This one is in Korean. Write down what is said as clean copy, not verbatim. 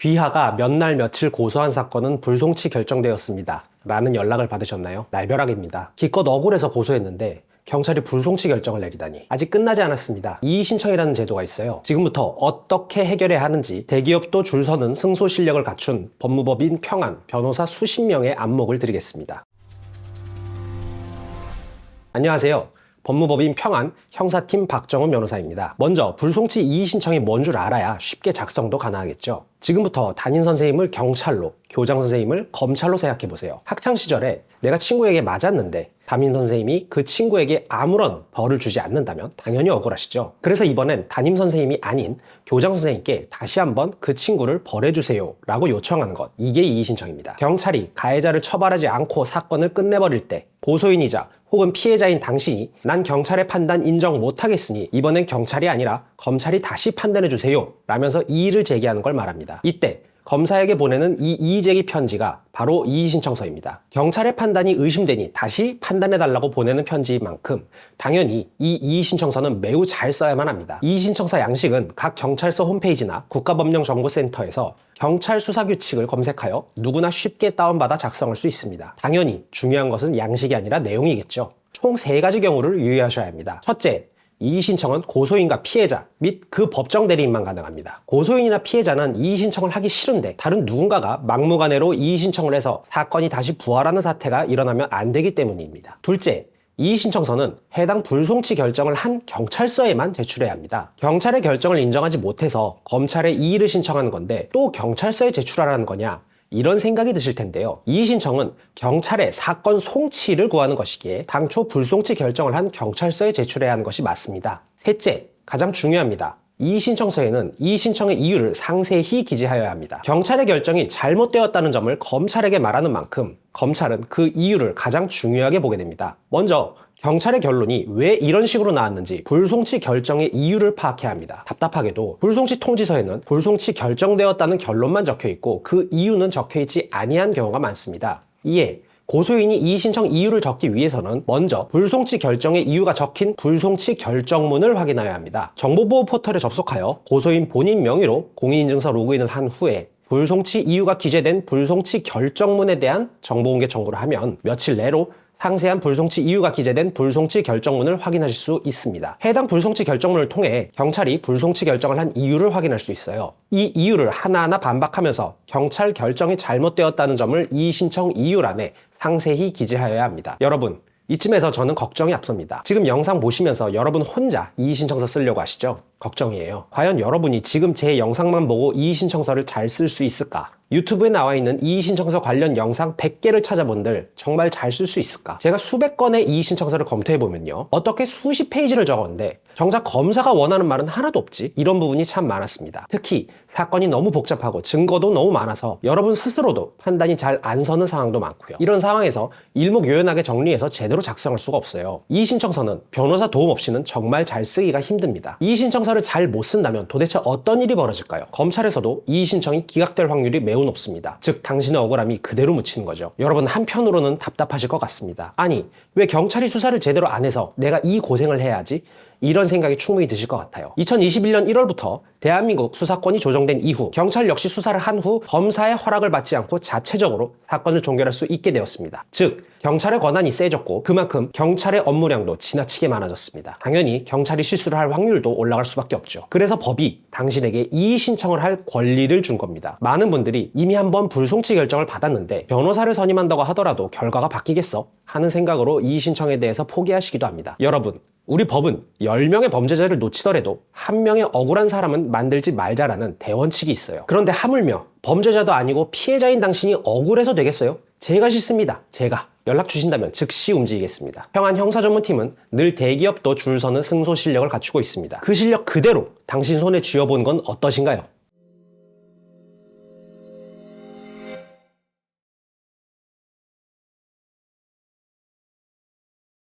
귀하가 몇 날 며칠 고소한 사건은 불송치 결정되었습니다. 라는 연락을 받으셨나요? 날벼락입니다. 기껏 억울해서 고소했는데 경찰이 불송치 결정을 내리다니. 아직 끝나지 않았습니다. 이의신청이라는 제도가 있어요. 지금부터 어떻게 해결해야 하는지 대기업도 줄 서는 승소 실력을 갖춘 법무법인 평안 변호사 수십 명의 안목을 드리겠습니다. 안녕하세요. 법무법인 평안 형사팀 박정훈 변호사입니다. 먼저 불송치 이의신청이 뭔 줄 알아야 쉽게 작성도 가능하겠죠. 지금부터 담임선생님을 경찰로, 교장선생님을 검찰로 생각해보세요. 학창시절에 내가 친구에게 맞았는데 담임선생님이 그 친구에게 아무런 벌을 주지 않는다면 당연히 억울하시죠. 그래서 이번엔 담임선생님이 아닌 교장선생님께 다시 한번 그 친구를 벌해주세요 라고 요청하는 것, 이게 이의신청입니다. 경찰이 가해자를 처벌하지 않고 사건을 끝내버릴 때 고소인이자 혹은 피해자인 당신이 난 경찰의 판단 인정 못하겠으니 이번엔 경찰이 아니라 검찰이 다시 판단해주세요 라면서 이의를 제기하는 걸 말합니다. 이때 검사에게 보내는 이 이의제기 편지가 바로 이의신청서입니다. 경찰의 판단이 의심되니 다시 판단해달라고 보내는 편지인 만큼 당연히 이 이의신청서는 매우 잘 써야만 합니다. 이의신청서 양식은 각 경찰서 홈페이지나 국가법령정보센터에서 경찰 수사규칙을 검색하여 누구나 쉽게 다운받아 작성할 수 있습니다. 당연히 중요한 것은 양식이 아니라 내용이겠죠. 총 3가지 경우를 유의하셔야 합니다. 첫째, 이의신청은 고소인과 피해자 및 그 법정 대리인만 가능합니다. 고소인이나 피해자는 이의신청을 하기 싫은데 다른 누군가가 막무가내로 이의신청을 해서 사건이 다시 부활하는 사태가 일어나면 안 되기 때문입니다. 둘째, 이의신청서는 해당 불송치 결정을 한 경찰서에만 제출해야 합니다. 경찰의 결정을 인정하지 못해서 검찰에 이의를 신청하는 건데 또 경찰서에 제출하라는 거냐? 이런 생각이 드실 텐데요. 이의신청은 경찰의 사건 송치를 구하는 것이기에 당초 불송치 결정을 한 경찰서에 제출해야 하는 것이 맞습니다. 셋째, 가장 중요합니다. 이의신청서에는 이의신청의 이유를 상세히 기재하여야 합니다. 경찰의 결정이 잘못되었다는 점을 검찰에게 말하는 만큼 검찰은 그 이유를 가장 중요하게 보게 됩니다. 먼저 경찰의 결론이 왜 이런 식으로 나왔는지 불송치 결정의 이유를 파악해야 합니다. 답답하게도 불송치 통지서에는 불송치 결정되었다는 결론만 적혀있고 그 이유는 적혀있지 아니한 경우가 많습니다. 이에 고소인이 이의신청 이유를 적기 위해서는 먼저 불송치 결정의 이유가 적힌 불송치 결정문을 확인해야 합니다. 정보보호 포털에 접속하여 고소인 본인 명의로 공인인증서 로그인을 한 후에 불송치 이유가 기재된 불송치 결정문에 대한 정보공개 청구를 하면 며칠 내로 상세한 불송치 이유가 기재된 불송치 결정문을 확인하실 수 있습니다. 해당 불송치 결정문을 통해 경찰이 불송치 결정을 한 이유를 확인할 수 있어요. 이 이유를 하나하나 반박하면서 경찰 결정이 잘못되었다는 점을 이의신청 이유란에 상세히 기재하여야 합니다. 여러분, 이쯤에서 저는 걱정이 앞섭니다. 지금 영상 보시면서 여러분 혼자 이의신청서 쓰려고 하시죠? 걱정이에요. 과연 여러분이 지금 제 영상만 보고 이의신청서를 잘 쓸 수 있을까? 유튜브에 나와 있는 이의신청서 관련 영상 100개를 찾아본들 정말 잘 쓸 수 있을까? 제가 수백 건의 이의신청서를 검토해보면요. 어떻게 수십 페이지를 적었는데 정작 검사가 원하는 말은 하나도 없지? 이런 부분이 참 많았습니다. 특히 사건이 너무 복잡하고 증거도 너무 많아서 여러분 스스로도 판단이 잘 안 서는 상황도 많고요. 이런 상황에서 일목요연하게 정리해서 제대로 작성할 수가 없어요. 이의신청서는 변호사 도움 없이는 정말 잘 쓰기가 힘듭니다. 이의신청서를 잘 못 쓴다면 도대체 어떤 일이 벌어질까요? 검찰에서도 이의신청이 기각될 확률이 매우 높습니다. 즉 당신의 억울함이 그대로 묻히는 거죠. 여러분 한편으로는 답답하실 것 같습니다. 아니 왜 경찰이 수사를 제대로 안 해서 내가 이 고생을 해야 하지? 이런 생각이 충분히 드실 것 같아요. 2021년 1월부터 대한민국 수사권이 조정된 이후 경찰 역시 수사를 한 후 검사의 허락을 받지 않고 자체적으로 사건을 종결할 수 있게 되었습니다. 즉 경찰의 권한이 세졌고 그만큼 경찰의 업무량도 지나치게 많아졌습니다. 당연히 경찰이 실수를 할 확률도 올라갈 수밖에 없죠. 그래서 법이 당신에게 이의신청을 할 권리를 준 겁니다. 많은 분들이 이미 한번 불송치 결정을 받았는데 변호사를 선임한다고 하더라도 결과가 바뀌겠어? 하는 생각으로 이의신청에 대해서 포기하시기도 합니다. 여러분, 우리 법은 10명의 범죄자를 놓치더라도 한 명의 억울한 사람은 만들지 말자라는 대원칙이 있어요. 그런데 하물며 범죄자도 아니고 피해자인 당신이 억울해서 되겠어요? 제가 싫습니다. 제가. 연락 주신다면 즉시 움직이겠습니다. 평안 형사전문팀은 늘 대기업도 줄 서는 승소 실력을 갖추고 있습니다. 그 실력 그대로 당신 손에 쥐어보는 건 어떠신가요?